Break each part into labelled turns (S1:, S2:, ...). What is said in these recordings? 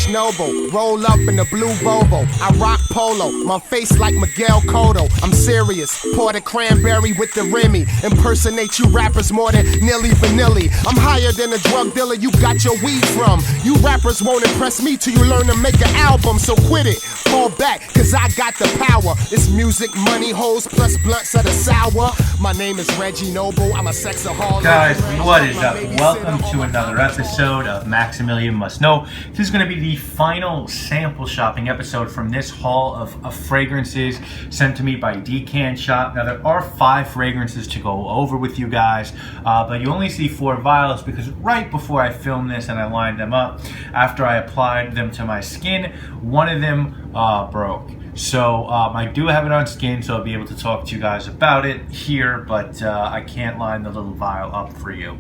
S1: Spanish noble, roll up in the blue Volvo. I rock polo, my face like Miguel Cotto. I'm serious, pour the cranberry with the Remy. Impersonate you rappers more than Nilly Vanilli. I'm higher than a drug dealer you got your weed from. You rappers won't impress me till you learn to make an album, so quit it, fall back, cause I got the power. It's music, money, hoes, plus blunts of the sour. My name is Reggie Noble, I'm a sexaholic.
S2: Guys, what is up? Welcome to another episode of Maximilian Must Know. This is going to be the final sample shopping episode from this haul of fragrances sent to me by Cannage Shop. Now, there are 5 fragrances to go over with you guys, but you only see 4 vials because right before I filmed this and I lined them up, after I applied them to my skin, one of them broke. So I do have it on skin, so I'll be able to talk to you guys about it here, but I can't line the little vial up for you.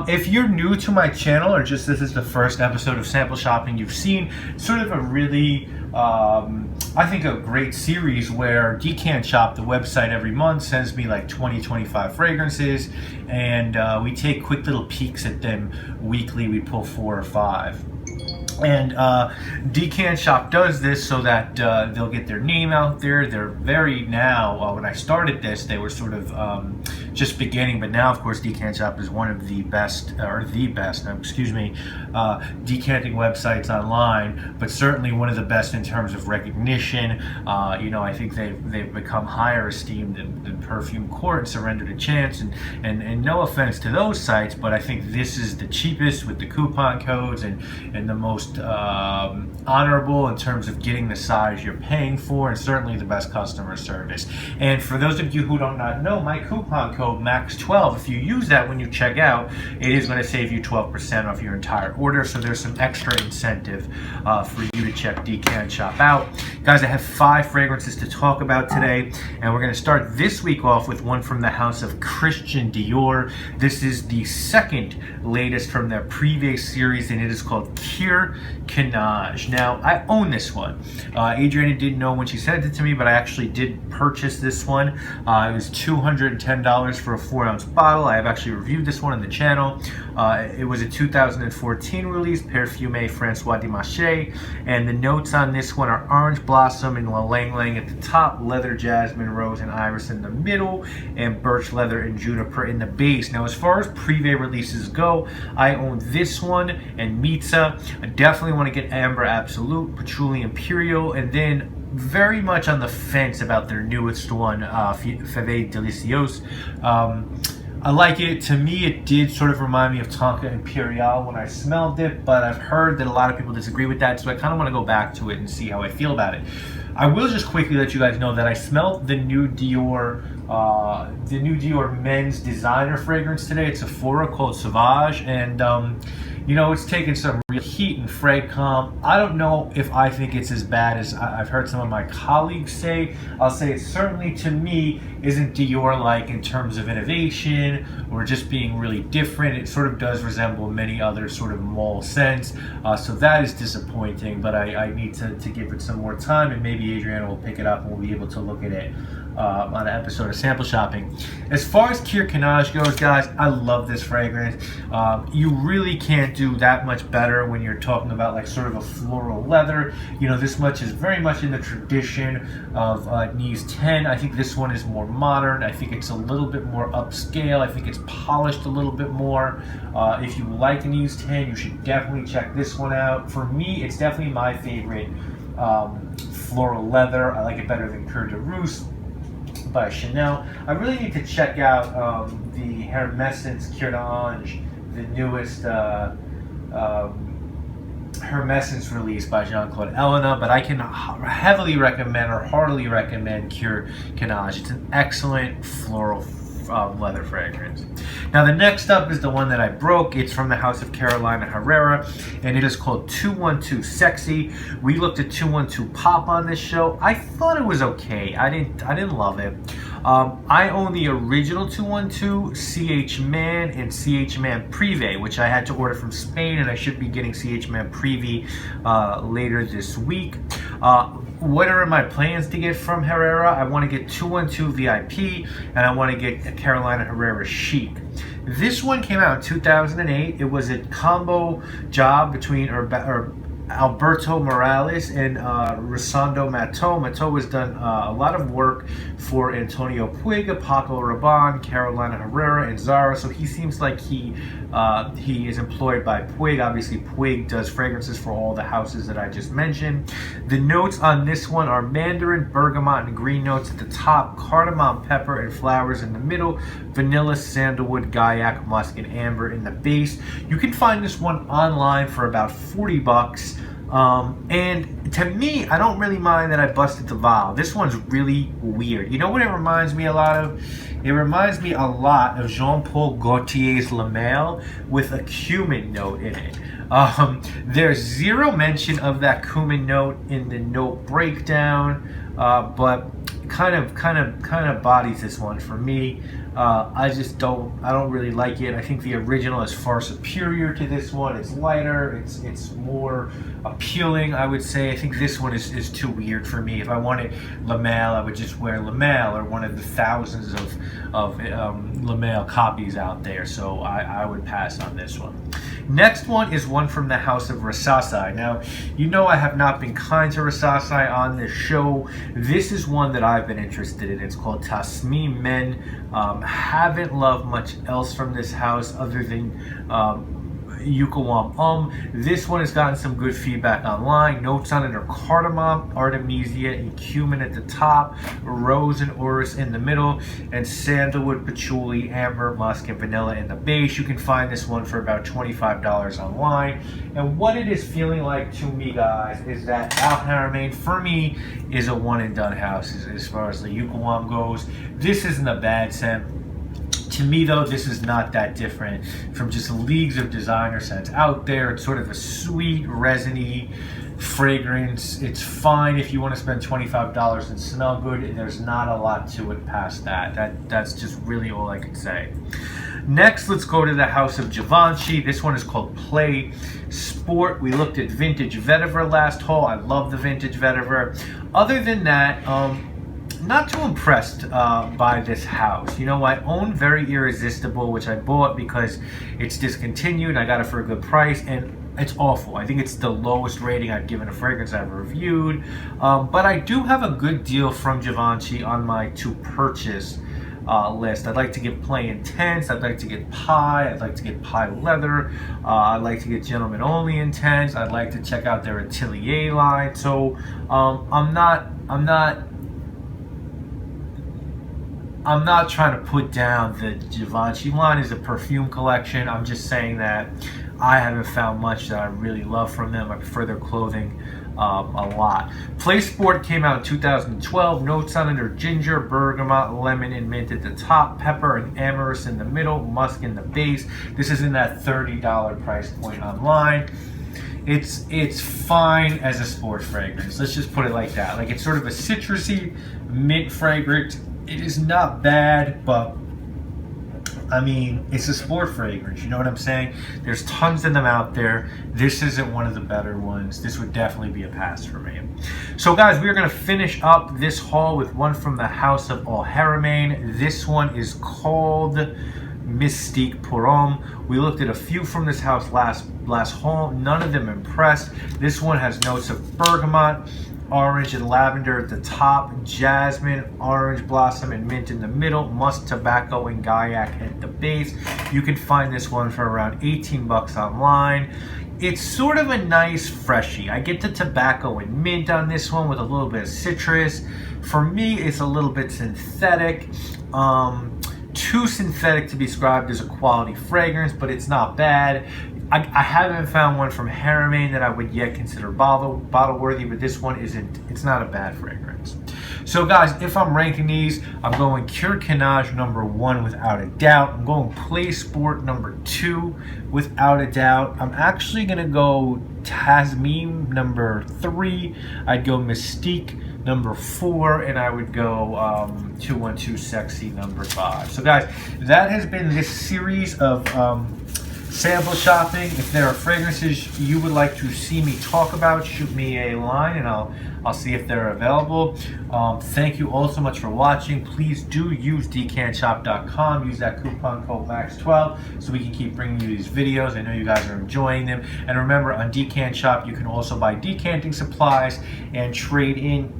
S2: If you're new to my channel, or just this is the first episode of sample shopping you've seen, sort of a really I think a great series where Cannage Shop, the website, every month sends me like 20-25 fragrances, and we take quick little peeks at them weekly. We pull 4 or 5. And Cannage Shop does this so that they'll get their name out there. They're very now, when I started this, they were sort of just beginning, but now, of course, Cannage Shop is one of the best, decanting websites online, but certainly one of the best in terms of recognition. You know, I think they've become higher esteemed than Perfume Court and Surrender to Chance, and no offense to those sites, but I think this is the cheapest with the coupon codes and the most honorable in terms of getting the size you're paying for, and certainly the best customer service. And for those of you who do not know, my coupon code MAX12, if you use that when you check out, it is going to save you 12% off your entire order, so there's some extra incentive for you to check Cannage Shop out. Guys, I have 5 fragrances to talk about today, and we're going to start this week off with one from the house of Christian Dior. This is the second latest from their previous series, and it is called Cuir. Cannage. Now, I own this one. Adriana didn't know when she sent it to me, but I actually did purchase this one. It was $210 for a 4-ounce bottle. I have actually reviewed this one on the channel. It was a 2014 release, Parfumé François Dimanche, and the notes on this one are orange blossom and ylang ylang at the top, leather, jasmine, rose, and iris in the middle, and birch leather and juniper in the base. Now, as far as Privé releases go, I own this one and Mitza. I definitely want to get Amber Absolute, Patchouli Imperial, and then very much on the fence about their newest one, Fève Délicieuse. I like it. To me, it did sort of remind me of Tonka Imperial when I smelled it, but I've heard that a lot of people disagree with that, so I kind of want to go back to it and see how I feel about it. I will just quickly let you guys know that I smelled the new Dior men's designer fragrance today. It's a Sephora called Sauvage, and you know, it's taken some real heat and Fragcom. I don't know if I think it's as bad as I've heard some of my colleagues say. I'll say it certainly, to me, isn't Dior-like in terms of innovation or just being really different. It sort of does resemble many other sort of mall scents. So that is disappointing, but I need to give it some more time, and maybe Adriana will pick it up and we'll be able to look at it on an episode of Sample Shopping. As far as Cuir Cannage goes, guys, I love this fragrance. You really can't do that much better when you're talking about like sort of a floral leather. You know, this much is very much in the tradition of Nys 10. I think this one is more modern. I think it's a little bit more upscale. I think it's polished a little bit more. If you like Nys 10, you should definitely check this one out. For me, it's definitely my favorite floral leather. I like it better than Coeur de Rousse by Chanel. I really need to check out the Hermescence Cannage, the newest Hermescence release by Jean-Claude Elena, but I can heavily recommend or heartily recommend Cuir Cannage. It's an excellent floral leather fragrance. Now, the next up is the one that I broke. It's from the house of Carolina Herrera, and it is called 212 Sexy. We looked at 212 Pop on this show. I thought it was okay. I didn't love it. I own the original 212 CH Man and CH Man Privé, which I had to order from Spain, and I should be getting CH Man Privé later this week. What are my plans to get from Herrera? I want to get 212 VIP, and I want to get Carolina Herrera Chic. This one came out in 2008. It was a combo job between Alberto Morales and Rosando Matto. Matto has done a lot of work for Antonio Puig, Paco Rabanne, Carolina Herrera, and Zara. So he seems like he is employed by Puig. Obviously, Puig does fragrances for all the houses that I just mentioned. The notes on this one are mandarin, bergamot, and green notes at the top, cardamom, pepper, and flowers in the middle, vanilla, sandalwood, gaiac, musk, and amber in the base. You can find this one online for about $40. And to me, I don't really mind that I busted the vial. This one's really weird. You know what it reminds me a lot of? It reminds me a lot of Jean-Paul Gaultier's La Malle with a cumin note in it. There's zero mention of that cumin note in the note breakdown, but kind of bodies this one for me. I don't really like it. I think the original is far superior to this one. It's lighter, it's more appealing, I would say. I think this one is too weird for me. If I wanted La Malle, I would just wear La Malle or one of the thousands of La Malle copies out there. So I would pass on this one. Next one is one from the house of Rasasi. Now, you know I have not been kind to Rasasi on this show. This is one that I've been interested in. It's called Tasmeem Men. Haven't loved much else from this house other than Yucawam. This one has gotten some good feedback online. Notes on it are cardamom, artemisia, and cumin at the top, rose and orris in the middle, and sandalwood, patchouli, amber, musk, and vanilla in the base. You can find this one for about $25 online. And what it is feeling like to me, guys, is that Al Haramain, for me, is a one and done house as far as the Yucawam goes. This isn't a bad scent. To me, though, this is not that different from just leagues of designer scents out there. It's sort of a sweet, resiny fragrance. It's fine if you want to spend $25 and smell good. There's not a lot to it past that. That's just really all I could say. Next, let's go to the house of Givenchy. This one is called Play Sport. We looked at Vintage Vetiver last haul. I love the Vintage Vetiver. Other than that, not too impressed by this house. You know, I own Very Irresistible, which I bought because it's discontinued. I got it for a good price, and it's awful. I think it's the lowest rating I've given a fragrance I've reviewed. But I do have a good deal from Givenchy on my to purchase list. I'd like to get Play Intense. I'd like to get Pie. I'd like to get Pie Leather. I'd like to get Gentleman Only Intense. I'd like to check out their Atelier line. So I'm not trying to put down the Givenchy line as a perfume collection. I'm just saying that I haven't found much that I really love from them. I prefer their clothing a lot. Play Sport came out in 2012. Notes on it are ginger, bergamot, lemon, and mint at the top, pepper and ambergris in the middle, musk in the base. This is in that $30 price point online. It's fine as a sports fragrance. Let's just put it like that. Like, it's sort of a citrusy mint fragrance. It is not bad, but I mean, it's a sport fragrance, you know what I'm saying? There's tons of them out there. This isn't one of the better ones. This would definitely be a pass for me. So guys, we are going to finish up this haul with one from the house of Haramain. This one is called Mystique Men. We looked at a few from this house last haul. None of them impressed. This one has notes of bergamot, orange and lavender at the top, jasmine, orange blossom, and mint in the middle, musk, tobacco, and gaiac at the base. You can find this one for around 18 bucks online. It's sort of a nice freshie. I get the tobacco and mint on this one with a little bit of citrus. For me, it's a little bit synthetic. Too synthetic to be described as a quality fragrance, but it's not bad. I haven't found one from Haramain that I would yet consider bottle worthy, but this one it's not a bad fragrance. So guys, if I'm ranking these, I'm going Cuir Cannage #1 without a doubt. I'm going Play Sport #2 without a doubt. I'm actually gonna go Tasmeem #3. I'd go Mystique #4, and I would go 212 Sexy #5. So guys, that has been this series of sample shopping. If there are fragrances you would like to see me talk about, shoot me a line and I'll see if they're available. Thank you all so much for watching. Please do use decantshop.com. Use that coupon code MAX12 so we can keep bringing you these videos. I know you guys are enjoying them. And remember, on Decant Shop, you can also buy decanting supplies and trade in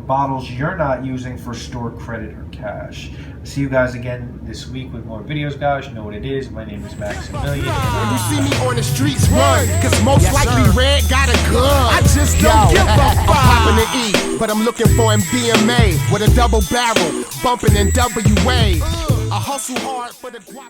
S2: bottles you're not using for store credit or cash. See you guys again this week with more videos, guys. You know what it is. My name is Maximilian.
S1: When you see me on the streets, run, cause most likely Red got a gun. I just don't give a fuck. I'm popping the E, but I'm looking for him BMA with a double barrel, bumping in WA. I hustle hard for the guap.